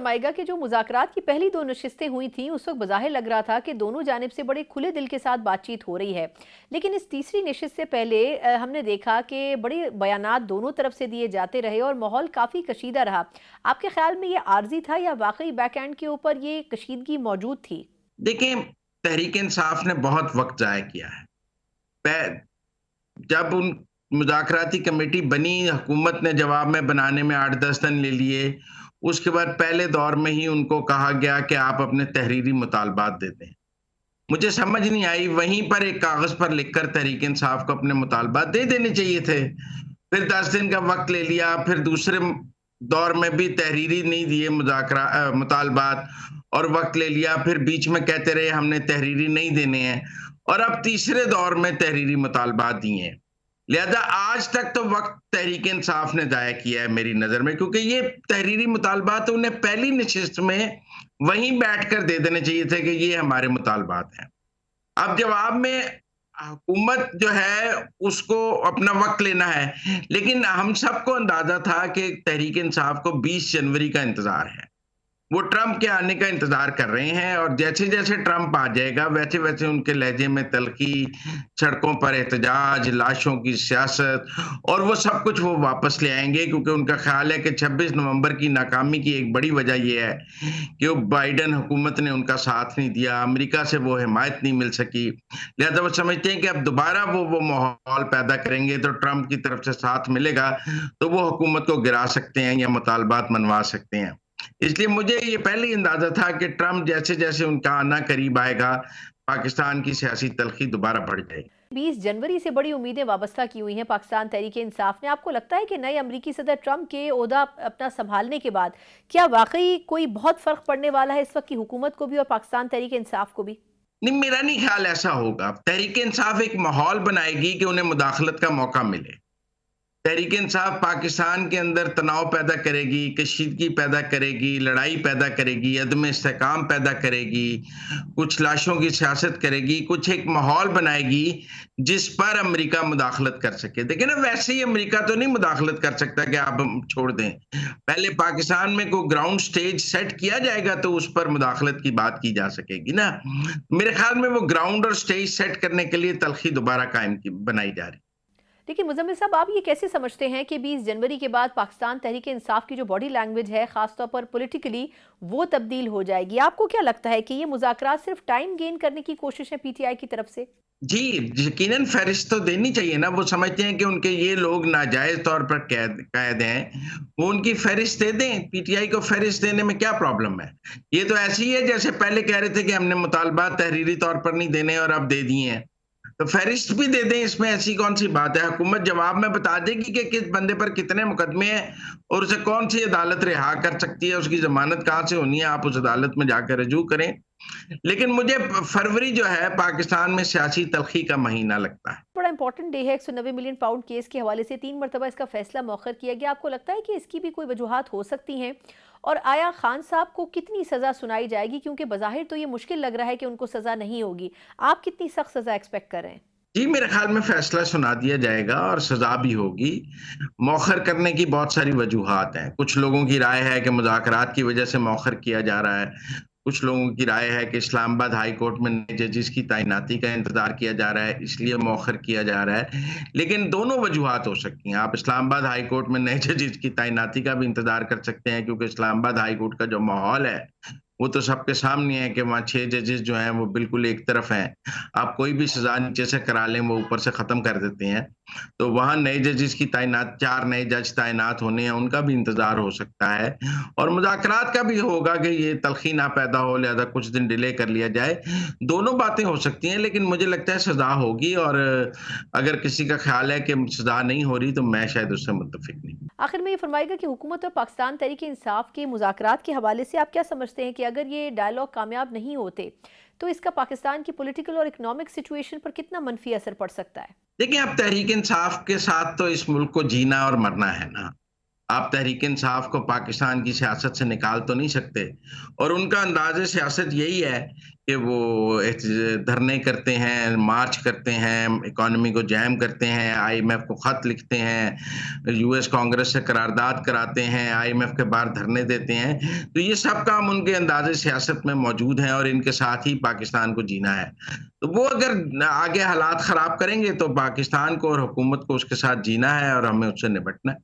فرمائے گا کہ جو مذاکرات کی پہلی 2 نشستیں ہوئی تھیں اس وقت بظاہر لگ رہا تھا کہ دونوں جانب سے بڑے کھلے دل کے ساتھ بات چیت ہو رہی ہے، لیکن اس تیسری نشست سے پہلے ہم نے دیکھا کہ بڑے بیانات دونوں طرف سے دیے جاتے رہے اور ماحول کافی کشیدہ رہا۔ آپ کے خیال میں یہ عارضی تھا یا واقعی بیک اینڈ کے اوپر یہ کشیدگی موجود تھی؟ دیکھیں، تحریک انصاف نے بہت وقت ضائع کیا ہے۔ جب ان مذاکراتی کمیٹی بنی، حکومت نے جواب میں بنانے میں 8-10 دن لے لیے، اس کے بعد پہلے دور میں ہی ان کو کہا گیا کہ آپ اپنے تحریری مطالبات دے دیں۔ مجھے سمجھ نہیں آئی، وہیں پر ایک کاغذ پر لکھ کر تحریک انصاف کو اپنے مطالبات دے دینے چاہیے تھے۔ پھر 10 دن کا وقت لے لیا، پھر دوسرے دور میں بھی تحریری نہیں دیے مطالبات اور وقت لے لیا، پھر بیچ میں کہتے رہے ہم نے تحریری نہیں دینے ہیں، اور اب تیسرے دور میں تحریری مطالبات دیے ہیں۔ لہذا آج تک تو وقت تحریک انصاف نے ضائع کیا ہے میری نظر میں، کیونکہ یہ تحریری مطالبات انہیں پہلی نشست میں وہیں بیٹھ کر دے دینے چاہیے تھے کہ یہ ہمارے مطالبات ہیں۔ اب جواب میں حکومت جو ہے اس کو اپنا وقت لینا ہے، لیکن ہم سب کو اندازہ تھا کہ تحریک انصاف کو 20 جنوری کا انتظار ہے۔ وہ ٹرمپ کے آنے کا انتظار کر رہے ہیں، اور جیسے جیسے ٹرمپ آ جائے گا ویسے ویسے ان کے لہجے میں تلخی، سڑکوں پر احتجاج، لاشوں کی سیاست اور وہ سب کچھ وہ واپس لے آئیں گے، کیونکہ ان کا خیال ہے کہ 26 نومبر کی ناکامی کی ایک بڑی وجہ یہ ہے کہ وہ بائیڈن حکومت نے ان کا ساتھ نہیں دیا، امریکہ سے وہ حمایت نہیں مل سکی، لہذا وہ سمجھتے ہیں کہ اب دوبارہ وہ ماحول پیدا کریں گے تو ٹرمپ کی طرف سے ساتھ ملے گا تو وہ حکومت کو گرا سکتے ہیں یا مطالبات منوا سکتے ہیں۔ اس لیے مجھے یہ پہلے ہی اندازہ تھا کہ ٹرمپ جیسے جیسے ان کا آنا قریب آئے گا، پاکستان کی سیاسی تلخی دوبارہ بڑھ جائے گی۔ 20 جنوری سے بڑی امیدیں وابستہ کی ہوئی ہیں پاکستان تحریک انصاف نے۔ آپ کو لگتا ہے کہ نئے امریکی صدر ٹرمپ کے عہدہ اپنا سنبھالنے کے بعد کیا واقعی کوئی بہت فرق پڑنے والا ہے اس وقت کی حکومت کو بھی اور پاکستان تحریک انصاف کو بھی؟ نہیں، میرا نہیں خیال ایسا ہوگا۔ تحریک انصاف ایک ماحول بنائے گی کہ انہیں مداخلت کا موقع ملے۔ تحریک انصاف پاکستان کے اندر تناؤ پیدا کرے گی، کشیدگی پیدا کرے گی، لڑائی پیدا کرے گی، عدم استحکام پیدا کرے گی، کچھ لاشوں کی سیاست کرے گی، کچھ ایک ماحول بنائے گی جس پر امریکہ مداخلت کر سکے۔ دیکھیں نا، ویسے ہی امریکہ تو نہیں مداخلت کر سکتا کہ آپ چھوڑ دیں، پہلے پاکستان میں کوئی گراؤنڈ سٹیج سیٹ کیا جائے گا تو اس پر مداخلت کی بات کی جا سکے گی نا۔ میرے خیال میں وہ گراؤنڈ اور سٹیج سیٹ کرنے کے لیے تلخی دوبارہ بنائی جا رہی ہے۔ لیکن مزمل صاحب، آپ یہ کیسے سمجھتے ہیں کہ 20 جنوری کے بعد پاکستان تحریک انصاف کی جو باڈی لینگویج ہے خاص طور پر پولیٹیکلی وہ تبدیل ہو جائے گی؟ آپ کو کیا لگتا ہے کہ یہ مذاکرات صرف ٹائم گین کرنے کی کوشش ہے پی ٹی آئی کی طرف سے؟ جی، یقیناً فہرست تو دینی چاہیے نا۔ وہ سمجھتے ہیں کہ ان کے یہ لوگ ناجائز طور پر قید ہیں، وہ ان کی فہرست دے دیں۔ پی ٹی آئی کو فہرست دینے میں کیا پرابلم ہے؟ یہ تو ایسی ہی ہے جیسے پہلے کہہ رہے تھے کہ ہم نے مطالبات تحریری طور پر نہیں دینے اور اب دے دیے ہیں، تو فہرست بھی دے دیں، اس میں ایسی کون سی بات ہے؟ حکومت جواب میں بتا دے گی کہ کس بندے پر کتنے مقدمے ہیں اور اسے کون سی عدالت رہا کر سکتی ہے، اس کی ضمانت کہاں سے ہونی ہے، آپ اس عدالت میں جا کر رجوع کریں۔ لیکن مجھے فروری جو ہے پاکستان میں سیاسی تلخی کا مہینہ لگتا ہے۔ بڑا امپورٹنٹ ڈے ہے۔ 190 ملین پاؤنڈ کیس کے حوالے سے 3 مرتبہ اس کا فیصلہ مؤخر کیا گیا۔ آپ کو لگتا ہے کہ اس کی بھی کوئی وجوہات ہو سکتی ہیں؟ اور آیا خان صاحب کو کتنی سزا سنائی جائے گی؟ کیونکہ بظاہر تو یہ مشکل لگ رہا ہے کہ ان کو سزا نہیں ہوگی۔ آپ کتنی سخت سزا ایکسپیکٹ کر رہے ہیں؟ جی، میرے خیال میں فیصلہ سنا دیا جائے گا اور سزا بھی ہوگی۔ مؤخر کرنے کی بہت ساری وجوہات ہیں۔ کچھ لوگوں کی رائے ہے کہ مذاکرات کی وجہ سے مؤخر کیا جا رہا ہے، کچھ لوگوں کی رائے ہے کہ اسلام آباد ہائی کورٹ میں نئے ججز کی تعیناتی کا انتظار کیا جا رہا ہے، اس لیے مؤخر کیا جا رہا ہے۔ لیکن دونوں وجوہات ہو سکتی ہیں۔ آپ اسلام آباد ہائی کورٹ میں نئے ججز کی تعیناتی کا بھی انتظار کر سکتے ہیں، کیونکہ اسلام آباد ہائی کورٹ کا جو ماحول ہے وہ تو سب کے سامنے ہے کہ وہاں 6 ججز جو ہیں وہ بالکل ایک طرف ہیں۔ آپ کوئی بھی سزا نیچے سے کرا لیں وہ اوپر سے ختم کر دیتے ہیں، تو وہاں نئے ججز کی 4 نئے جج تعینات ہونے ہیں، ان کا بھی انتظار ہو سکتا ہے، اور مذاکرات کا بھی ہوگا کہ یہ تلخی نہ پیدا ہو، لہذا کچھ دن ڈیلے کر لیا جائے۔ دونوں باتیں ہو سکتی ہیں، لیکن مجھے لگتا ہے سزا ہوگی، اور اگر کسی کا خیال ہے کہ سزا نہیں ہو رہی تو میں شاید اس سے متفق نہیں۔ آخر میں یہ فرمائے گا کہ حکومت اور پاکستان تحریک انصاف کے مذاکرات کے حوالے سے آپ کیا سمجھتے ہیں کہ اگر یہ ڈائیلاگ کامیاب نہیں ہوتے تو اس کا پاکستان کی پولیٹیکل اور اکنامک سچویشن پر کتنا منفی اثر پڑ سکتا ہے؟ دیکھیں، اب تحریک انصاف کے ساتھ تو اس ملک کو جینا اور مرنا ہے نا۔ آپ تحریک انصاف کو پاکستان کی سیاست سے نکال تو نہیں سکتے، اور ان کا انداز سیاست یہی ہے کہ وہ دھرنے کرتے ہیں، مارچ کرتے ہیں، اکانومی کو جیم کرتے ہیں، آئی ایم ایف کو خط لکھتے ہیں، یو ایس کانگریس سے قرارداد کراتے ہیں، آئی ایم ایف کے باہر دھرنے دیتے ہیں. تو یہ سب کام ان کے انداز سیاست میں موجود ہیں، اور ان کے ساتھ ہی پاکستان کو جینا ہے. تو وہ اگر آگے حالات خراب کریں گے تو پاکستان کو اور حکومت کو اس کے ساتھ جینا ہے، اور ہمیں اس سے نپٹنا ہے.